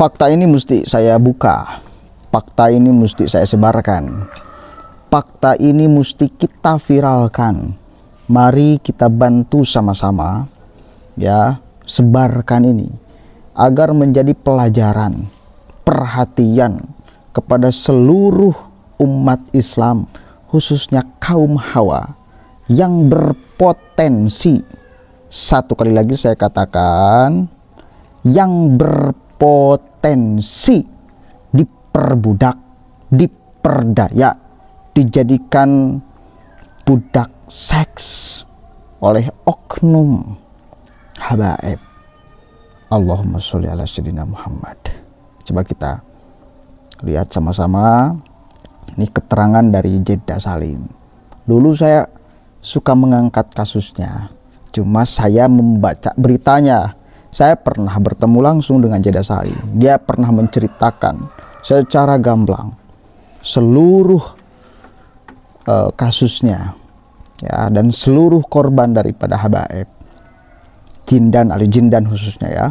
Fakta ini mesti saya buka, fakta ini mesti saya sebarkan, fakta ini mesti kita viralkan. Mari kita bantu sama-sama ya, sebarkan ini agar menjadi pelajaran, perhatian kepada seluruh umat Islam, khususnya kaum hawa yang berpotensi. Satu kali lagi saya katakan, yang berpotensi diperbudak, diperdaya, dijadikan budak seks oleh oknum habaib. Allahumma sholli ala sayyidina Muhammad. Coba kita lihat sama-sama. Ini keterangan dari Jeddah Salim. Dulu saya suka mengangkat kasusnya, cuma saya membaca beritanya. Saya pernah bertemu langsung dengan Jeddah Salim. Dia pernah menceritakan secara gamblang seluruh kasusnya ya, dan seluruh korban daripada habaib, jindan, ahli jindan khususnya ya.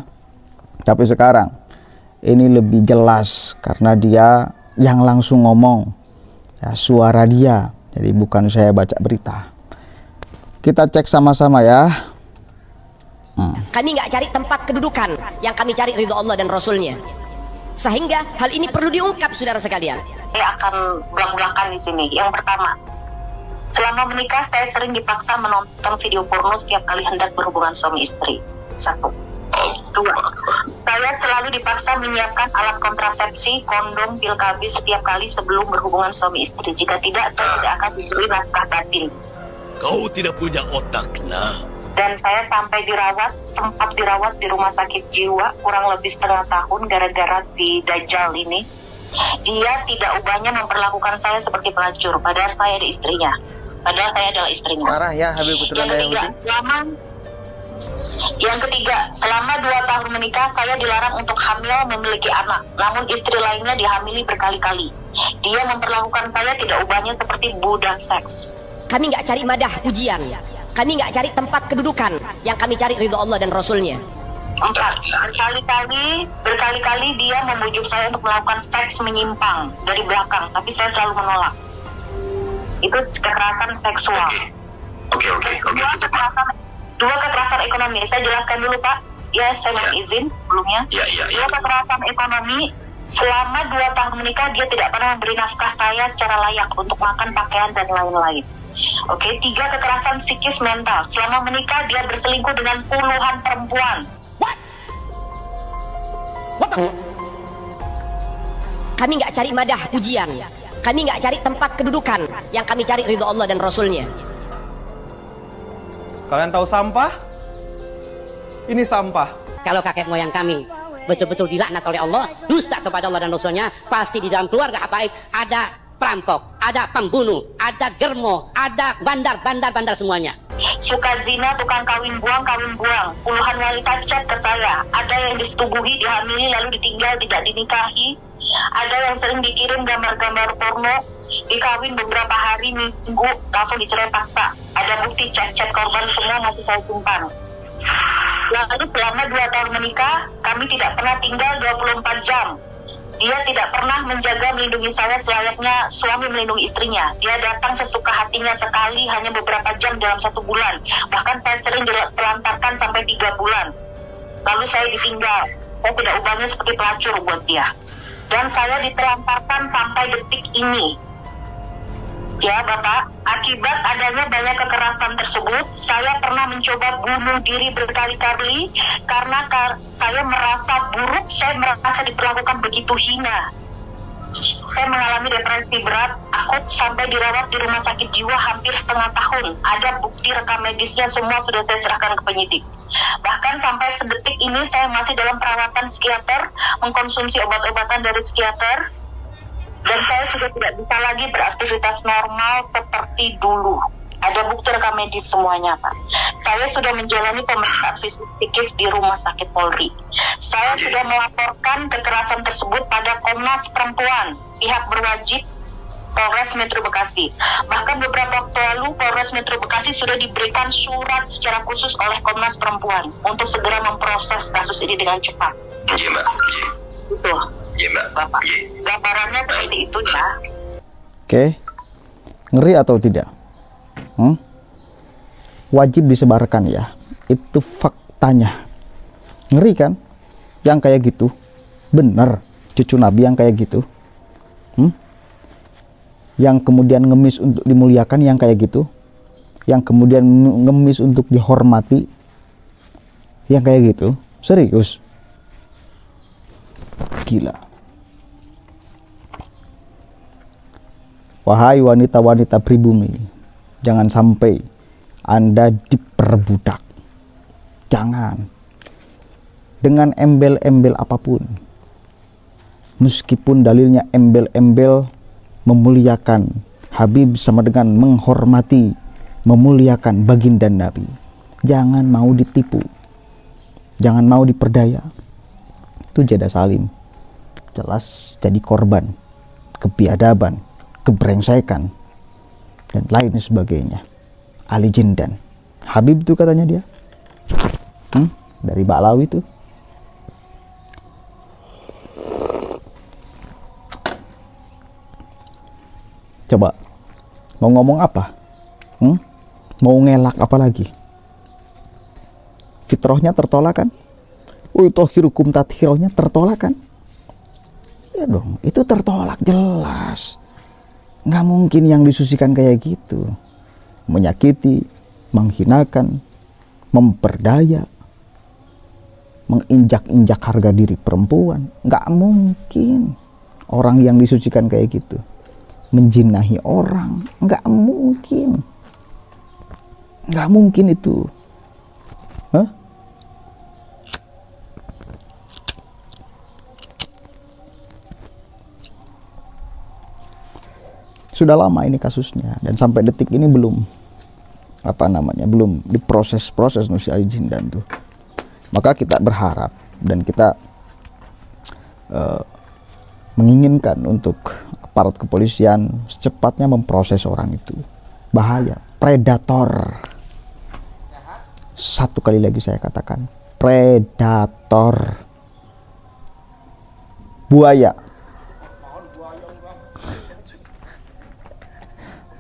Tapi sekarang ini lebih jelas karena dia yang langsung ngomong ya, suara dia, jadi bukan saya baca berita. Kita cek sama-sama ya. Kami nggak cari tempat kedudukan, yang kami cari ridho Allah dan Rasulnya. Sehingga hal ini perlu diungkap, saudara sekalian. Saya akan belak-belakan di sini. Yang pertama, selama menikah saya sering dipaksa menonton video porno setiap kali hendak berhubungan suami istri. 1. 2. Saya selalu dipaksa menyiapkan alat kontrasepsi, kondom, pil KB setiap kali sebelum berhubungan suami istri. Jika tidak, saya tidak akan diberi nafkah batin. Kau tidak punya otak, nah. Dan saya sampai sempat dirawat di rumah sakit jiwa kurang lebih setengah tahun gara-gara si Dajjal ini. Dia tidak ubahnya memperlakukan saya seperti pelacur, padahal saya ada istrinya. Padahal saya adalah istrinya. Parah ya Habib Putra Yahudi. Yang ketiga, selama 2 tahun menikah saya dilarang untuk hamil memiliki anak. Namun istri lainnya dihamili berkali-kali. Dia memperlakukan saya tidak ubahnya seperti budak seks. Kami nggak cari madah pujian, kami nggak cari tempat kedudukan, yang kami cari ridho Allah dan Rasulnya. 4. Berkali-kali dia membujuk saya untuk melakukan seks menyimpang dari belakang, tapi saya selalu menolak. Itu kekerasan seksual. Oke. Dua kekerasan ekonomi. Saya jelaskan dulu Pak. Ya, saya mohon izin sebelumnya. Dua kekerasan ekonomi. Selama 2 tahun menikah dia tidak pernah memberi nafkah saya secara layak untuk makan, pakaian, dan lain-lain. Oke, 3 kekerasan psikis mental. Selama menikah dia berselingkuh dengan puluhan perempuan. Kami nggak cari madah pujian, kami nggak cari tempat kedudukan, yang kami cari ridho Allah dan Rasulnya. Kalian tahu sampah? Ini sampah. Kalau kakek moyang kami betul-betul dilaknat oleh Allah, dusta kepada Allah dan Rasulnya, pasti di dalam keluarga habaib ada perampok, ada pembunuh, ada germo, ada bandar semuanya. Suka zina, tukang kawin buang. Puluhan wanita chat ke saya. Ada yang disetubuhi, dihamili, lalu ditinggal, tidak dinikahi. Ada yang sering dikirim gambar-gambar porno, dikawin beberapa hari, minggu, langsung dicerai paksa. Ada bukti chat-chat korban, semua masih saya simpan. Lalu selama 2 tahun menikah, kami tidak pernah tinggal 24 jam. Dia tidak pernah menjaga melindungi saya selayaknya suami melindungi istrinya. Dia datang sesuka hatinya sekali, hanya beberapa jam dalam 1 bulan. Bahkan saya sering ditelantarkan sampai 3 bulan. Lalu saya ditinggal. Saya tidak ubahnya seperti pelacur buat dia. Dan saya ditelantarkan sampai detik ini. Ya Bapak, akibat adanya banyak kekerasan tersebut, saya pernah mencoba bunuh diri berkali-kali karena saya merasa buruk, saya merasa diperlakukan begitu hina. Saya mengalami depresi berat, akut, sampai dirawat di rumah sakit jiwa hampir setengah tahun. Ada bukti rekam medisnya, semua sudah saya serahkan ke penyidik. Bahkan sampai sedetik ini saya masih dalam perawatan psikiater, mengkonsumsi obat-obatan dari psikiater. Dan saya sudah tidak bisa lagi beraktivitas normal seperti dulu. Ada bukti rekam medis semuanya, Pak. Saya sudah menjalani pemeriksaan fisik psikis di Rumah Sakit Polri. Saya sudah melaporkan kekerasan tersebut pada Komnas Perempuan, pihak berwajib Polres Metro Bekasi. Bahkan beberapa waktu lalu Polres Metro Bekasi sudah diberikan surat secara khusus oleh Komnas Perempuan untuk segera memproses kasus ini dengan cepat. Iya, Mbak. Gitu. Bapak. Gambarannya seperti itu ya. Oke. Ngeri atau tidak? Wajib disebarkan ya. Itu faktanya. Ngeri kan? Yang kayak gitu. Bener. Cucu Nabi yang kayak gitu. Yang kemudian ngemis untuk dimuliakan yang kayak gitu. Yang kemudian ngemis untuk dihormati yang kayak gitu. Serius. Gila. Wahai wanita-wanita pribumi, jangan sampai Anda diperbudak. Jangan. Dengan embel-embel apapun. Meskipun dalilnya embel-embel memuliakan Habib sama dengan menghormati, memuliakan baginda Nabi. Jangan mau ditipu. Jangan mau diperdaya. Itu Jada Salim. Jelas jadi korban kebiadaban, kebrengsekan, dan lain sebagainya. Ali Jindan. Habib itu katanya dia. Dari Ba'lawi itu. Coba. Mau ngomong apa? Mau ngelak apa lagi? Fitrahnya tertolak kan? Utahhirukum tathhirohnya tertolak kan? Ya dong, itu tertolak jelas. Nggak mungkin yang disusikan kayak gitu. Menyakiti, menghinakan, memperdaya, menginjak-injak harga diri perempuan. Nggak mungkin orang yang disucikan kayak gitu. Menjinahi orang, nggak mungkin. Nggak mungkin itu. Sudah lama ini kasusnya dan sampai detik ini belum belum diproses Nusi Ali Jindan tuh. Maka kita berharap dan kita menginginkan untuk aparat kepolisian secepatnya memproses orang itu. Bahaya, predator. Satu kali lagi saya katakan, predator. Buaya.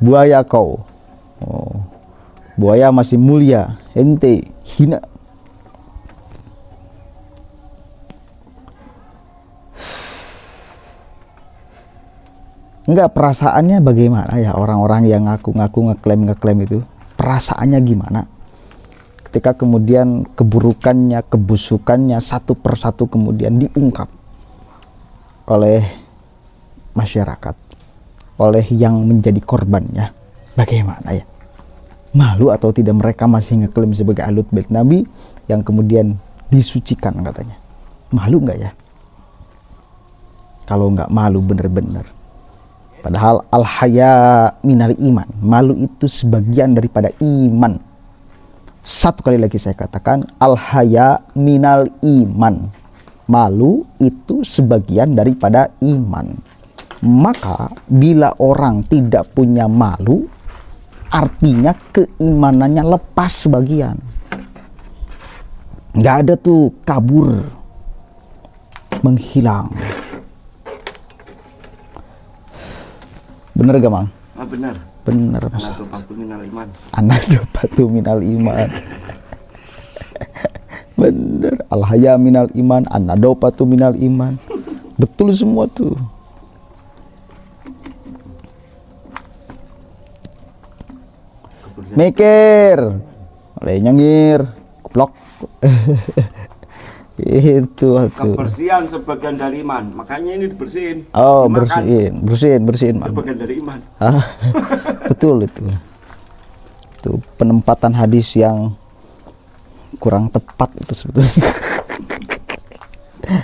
Buaya kau. Buaya masih mulia, ente hina. Enggak, perasaannya bagaimana ya orang-orang yang ngaku-ngaku ngeklaim itu? Perasaannya gimana? Ketika kemudian keburukannya, kebusukannya satu persatu kemudian diungkap oleh masyarakat, oleh yang menjadi korbannya, bagaimana ya? Malu atau tidak mereka masih ngeklaim sebagai Ahlul Bait Nabi yang kemudian disucikan katanya? Malu nggak ya? Kalau nggak malu bener-bener. Padahal al-haya minal iman. Malu itu sebagian daripada iman. Satu kali lagi saya katakan, al-haya minal iman. Malu itu sebagian daripada iman. Maka bila orang tidak punya malu, artinya keimanannya lepas sebagian. Nggak ada tuh kabur, menghilang. Bener gak, Mang? Bener. Bener, Mas. Anadopatu minal iman. Anadopatu minal iman. Bener. Al-haya minal iman, anadopatu minal iman. Betul semua tuh. Mikir, oleh nyengir, kuplok. Itu kebersihan sebagian dari iman, makanya ini dibersihin. Oh, dimakan. bersihin sebagian dari iman. Betul itu penempatan hadis yang kurang tepat itu sebetulnya.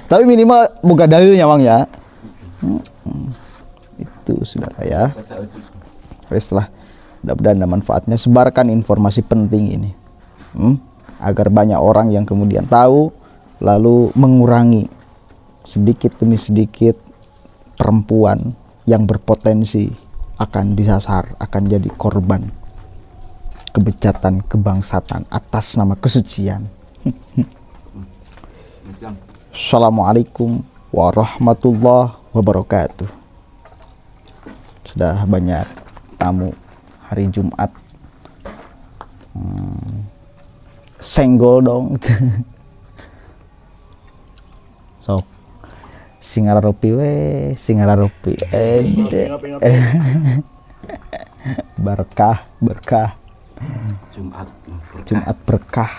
Tapi minimal buka dalilnya, Bang ya. Itu sudah ya. Setelah mudah-mudahan ada manfaatnya, sebarkan informasi penting ini agar banyak orang yang kemudian tahu, lalu mengurangi sedikit demi sedikit perempuan yang berpotensi akan disasar, akan jadi korban kebejatan, kebangsatan atas nama kesucian. Assalamualaikum warahmatullahi wabarakatuh. Sudah banyak tamu hari Jumat. Senggol dong. Sok singararopi we, singararopi. Berkah, berkah. Jumat Jumat berkah.